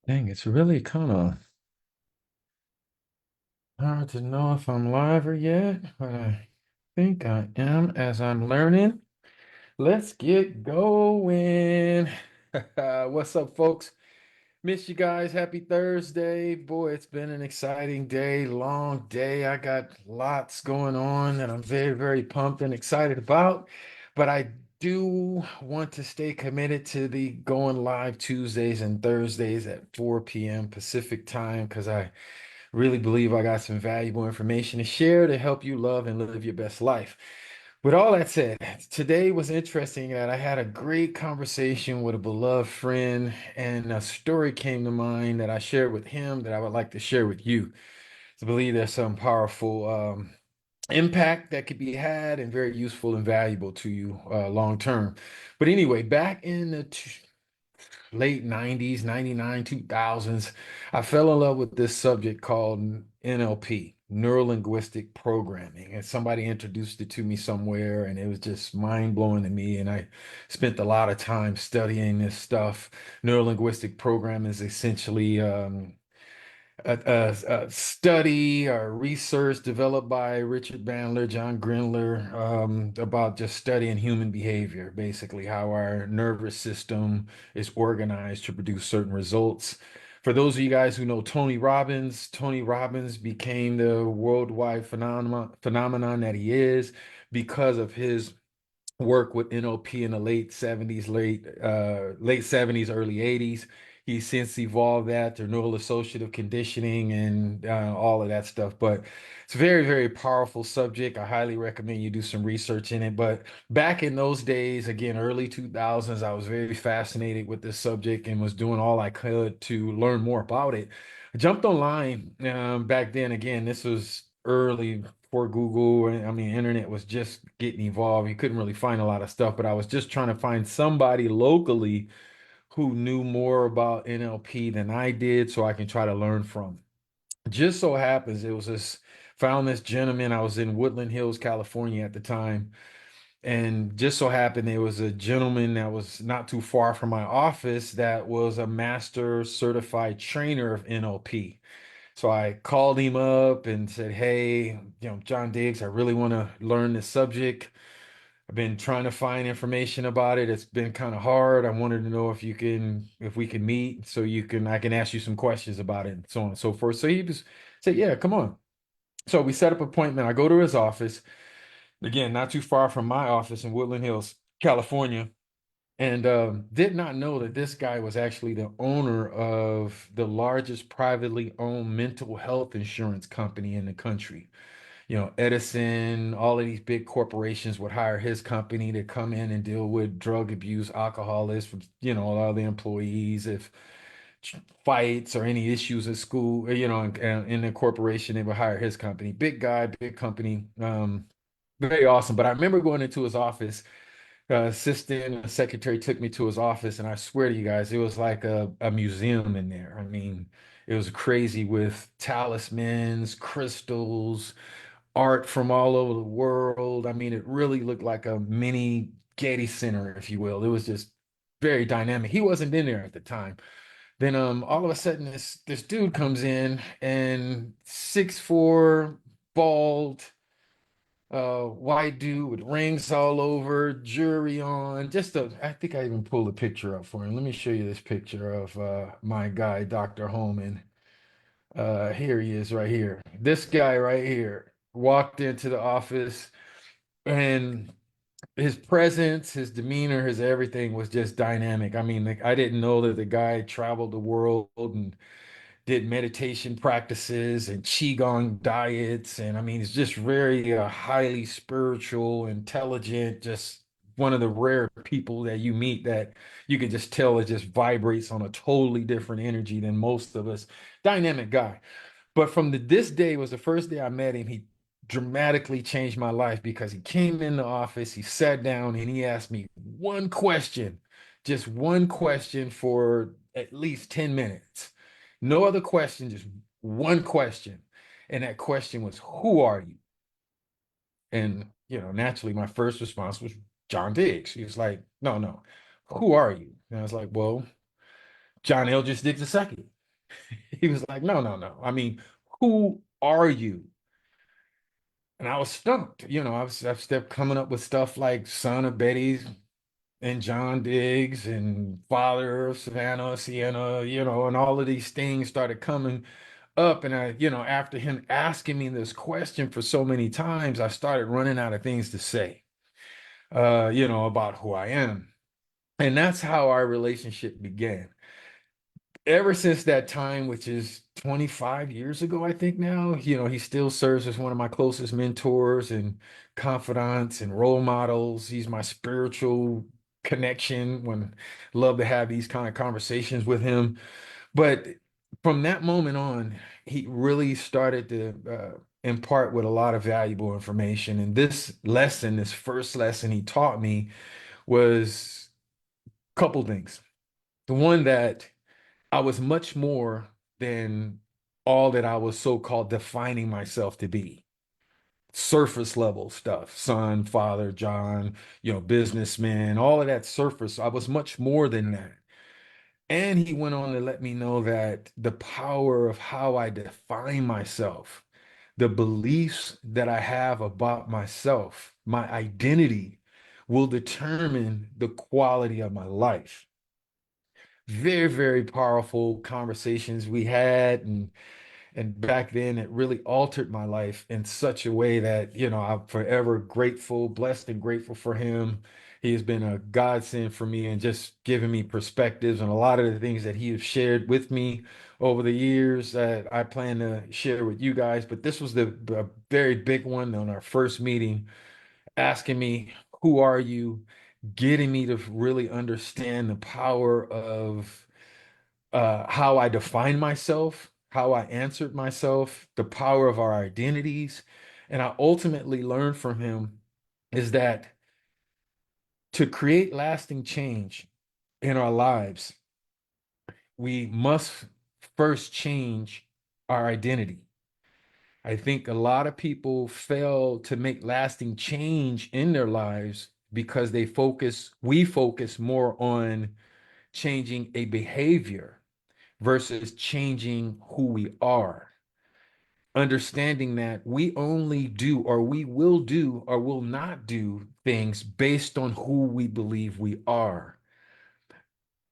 Dang, it's really kind of hard to know if I'm live or yet, but I think I am as I'm learning. Let's get going. What's up, folks? Miss you guys. Happy Thursday. Boy, it's been an exciting day, long day. I got lots going on that I'm very, very pumped and excited about, but I do want to stay committed to the going live Tuesdays and Thursdays at 4 p.m. Pacific time because I really believe I got some valuable information to share to help you love and live your best life. With all that said, today was interesting that I had a great conversation with a beloved friend, and a story came to mind that I shared with him that I would like to share with you. I believe there's some powerful impact that could be had and very useful and valuable to you long term. But anyway, back in the late 90s, 99, 2000s, I fell in love with this subject called NLP, neuro linguistic programming. And somebody introduced it to me somewhere, and it was just mind blowing to me. And I spent a lot of time studying this stuff. Neuro linguistic programming is essentially a study or research developed by Richard Bandler, John Grindler, about just studying human behavior, basically how our nervous system is organized to produce certain results. For those of you guys who know Tony Robbins became the worldwide phenomenon that he is because of his work with NLP in the late 70s, early 80s. He's since evolved that to neural associative conditioning and all of that stuff. But it's a very, very powerful subject. I highly recommend you do some research in it. But back in those days, again, early 2000s, I was very fascinated with this subject and was doing all I could to learn more about it. I jumped online back then. Again, this was early before Google. I mean, internet was just getting evolved. You couldn't really find a lot of stuff, but I was just trying to find somebody locally who knew more about NLP than I did so I can try to learn from. Just so happens it was this found this gentleman. I was in Woodland Hills, California at the time. And just so happened there was a gentleman that was not too far from my office that was a master certified trainer of NLP. So I called him up and said, "Hey, John Diggs, I really want to learn this subject. I've been trying to find information about it. It's been kind of hard. I wanted to know if we can meet so I can ask you some questions about it and so on and so forth." So he just said, "Yeah, come on." So we set up an appointment. I go to his office, again, not too far from my office in Woodland Hills, California. And did not know that this guy was actually the owner of the largest privately owned mental health insurance company in the country. Edison, all of these big corporations would hire his company to come in and deal with drug abuse, alcoholism, a lot of the employees, if fights or any issues at school, in the corporation, they would hire his company. Big guy, big company, very awesome. But I remember going into his office, assistant, a secretary took me to his office, and I swear to you guys, it was like a museum in there. I mean, it was crazy with talismans, crystals, art from all over the world. I mean, it really looked like a mini Getty Center, if you will. It was just very dynamic. He wasn't in there at the time. Then all of a sudden this dude comes in, and 6'4", bald, white dude with rings all over, jewelry on. I think I even pulled a picture up for him. Let me show you this picture of my guy, Dr. Holman. Here he is right here. This guy right here walked into the office, and his presence, his demeanor, his everything was just dynamic. I mean, like, I didn't know that the guy traveled the world and did meditation practices and qigong diets, and I mean, it's just very highly spiritual, intelligent, just one of the rare people that you meet that you can just tell it just vibrates on a totally different energy than most of us. Dynamic guy. But this day was the first day I met him. He dramatically changed my life because he came in the office, he sat down, and he asked me one question, just one question for at least 10 minutes. No other question, just one question. And that question was, "Who are you?" And, naturally, my first response was John Diggs. He was like, "No, no, who are you?" And I was like, "Well, John Eldridge Diggs II." He was like, no, no, no. I mean, who are you? And I was stumped. I've stepped coming up with stuff like son of Betty and John Diggs and father of Savannah, Sienna, and all of these things started coming up. And after him asking me this question for so many times, I started running out of things to say, about who I am. And that's how our relationship began. Ever since that time, which is 25 years ago, I think now, he still serves as one of my closest mentors and confidants and role models. He's my spiritual connection when love to have these kind of conversations with him. But from that moment on, he really started to impart with a lot of valuable information. And this first lesson he taught me was a couple things. The one that I was much more than all that I was so-called defining myself to be. Surface level stuff, son, father, John, businessman, all of that surface. I was much more than that. And he went on to let me know that the power of how I define myself, the beliefs that I have about myself, my identity will determine the quality of my life. Very, very powerful conversations we had, and back then it really altered my life in such a way that, I'm forever grateful, blessed and grateful for him. He has been a godsend for me and just giving me perspectives and a lot of the things that he has shared with me over the years that I plan to share with you guys. But this was the very big one on our first meeting, asking me, who are you? Getting me to really understand the power of how I define myself, how I answered myself, the power of our identities. And I ultimately learned from him is that to create lasting change in our lives, we must first change our identity. I think a lot of people fail to make lasting change in their lives because we focus more on changing a behavior versus changing who we are. Understanding that we only do, or we will do, or will not do things based on who we believe we are.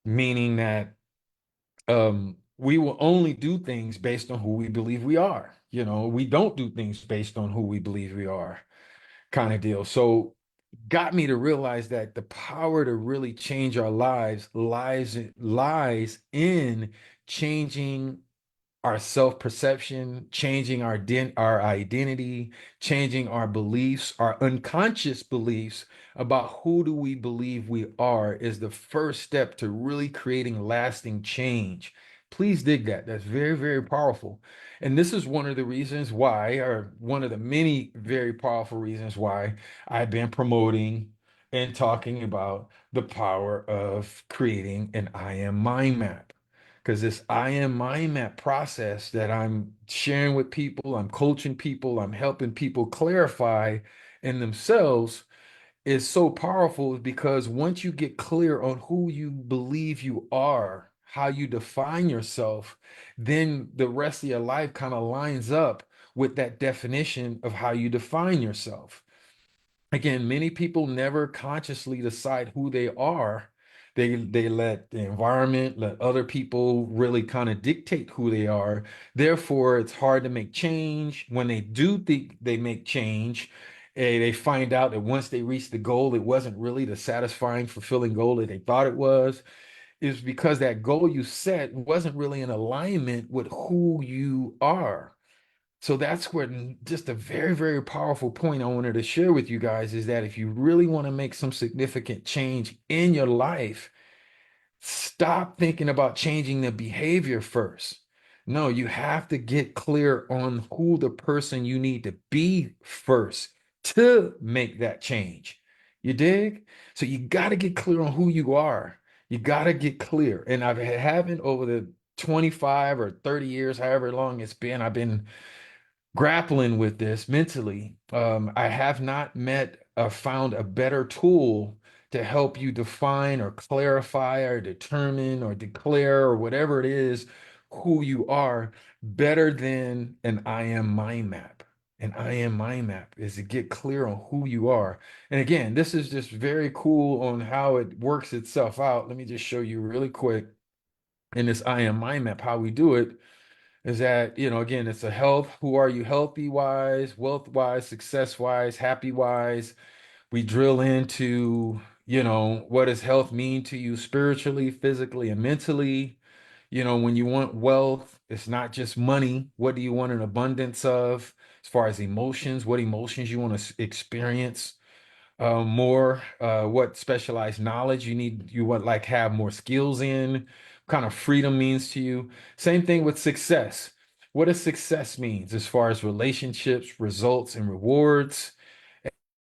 Meaning that we will only do things based on who we believe we are. We don't do things based on who we believe we are, kind of deal. So, got me to realize that the power to really change our lives lies in changing our self-perception, changing our identity, changing our beliefs, our unconscious beliefs about who do we believe we are is the first step to really creating lasting change. Please dig that. That's very, very powerful. And this is one of the reasons why, or one of the many very powerful reasons why I've been promoting and talking about the power of creating an I am mind map, because this I am mind map process that I'm sharing with people, I'm coaching people, I'm helping people clarify in themselves is so powerful because once you get clear on who you believe you are, how you define yourself, then the rest of your life kind of lines up with that definition of how you define yourself. Again, many people never consciously decide who they are. They let the environment, let other people really kind of dictate who they are. Therefore, it's hard to make change. When they do think they make change, they find out that once they reach the goal, it wasn't really the satisfying, fulfilling goal that they thought it was. Is because that goal you set wasn't really in alignment with who you are. So that's where just a very, very powerful point I wanted to share with you guys is that if you really want to make some significant change in your life, stop thinking about changing the behavior first. No, you have to get clear on who the person you need to be first to make that change. You dig? So you got to get clear on who you are. You got to get clear. And I haven't over the 25 or 30 years, however long it's been, I've been grappling with this mentally. I have not met or found a better tool to help you define or clarify or determine or declare or whatever it is who you are better than an I am mind map. An I am mind map is to get clear on who you are. And again, this is just very cool on how it works itself out. Let me just show you really quick in this I am mind map how we do it is that, again, it's a health. Who are you healthy wise, wealth wise, success wise, happy wise? We drill into, what does health mean to you spiritually, physically, and mentally? When you want wealth, it's not just money. What do you want an abundance of? As far as emotions, what emotions you want to experience more? What specialized knowledge you want, like, have more skills in? What kind of freedom means to you? Same thing with success. What does success means as far as relationships, results, and rewards?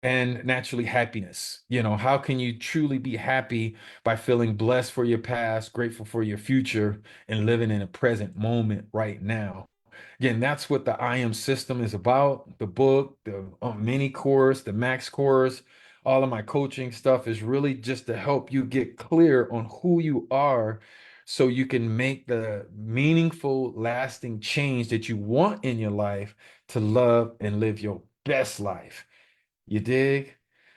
And naturally happiness. How can you truly be happy by feeling blessed for your past, grateful for your future, and living in a present moment right now? Again, that's what the I am system is about. The book, the mini course, the max course, all of my coaching stuff is really just to help you get clear on who you are so you can make the meaningful, lasting change that you want in your life to love and live your best life. You dig?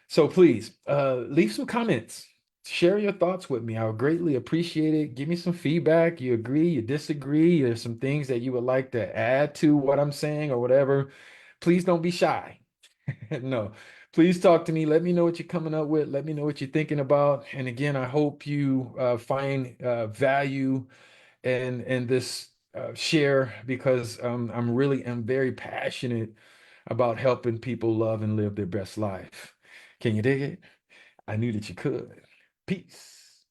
So please, leave some comments. Share your thoughts with me. I would greatly appreciate it. Give me some feedback. You agree, you disagree, there's some things that you would like to add to what I'm saying or whatever. Please don't be shy. No, please talk to me. Let me know what you're coming up with. Let me know what you're thinking about. And again, I hope you find value in this share because I'm really am very passionate about helping people love and live their best life. Can you dig it? I knew that you could. Peace.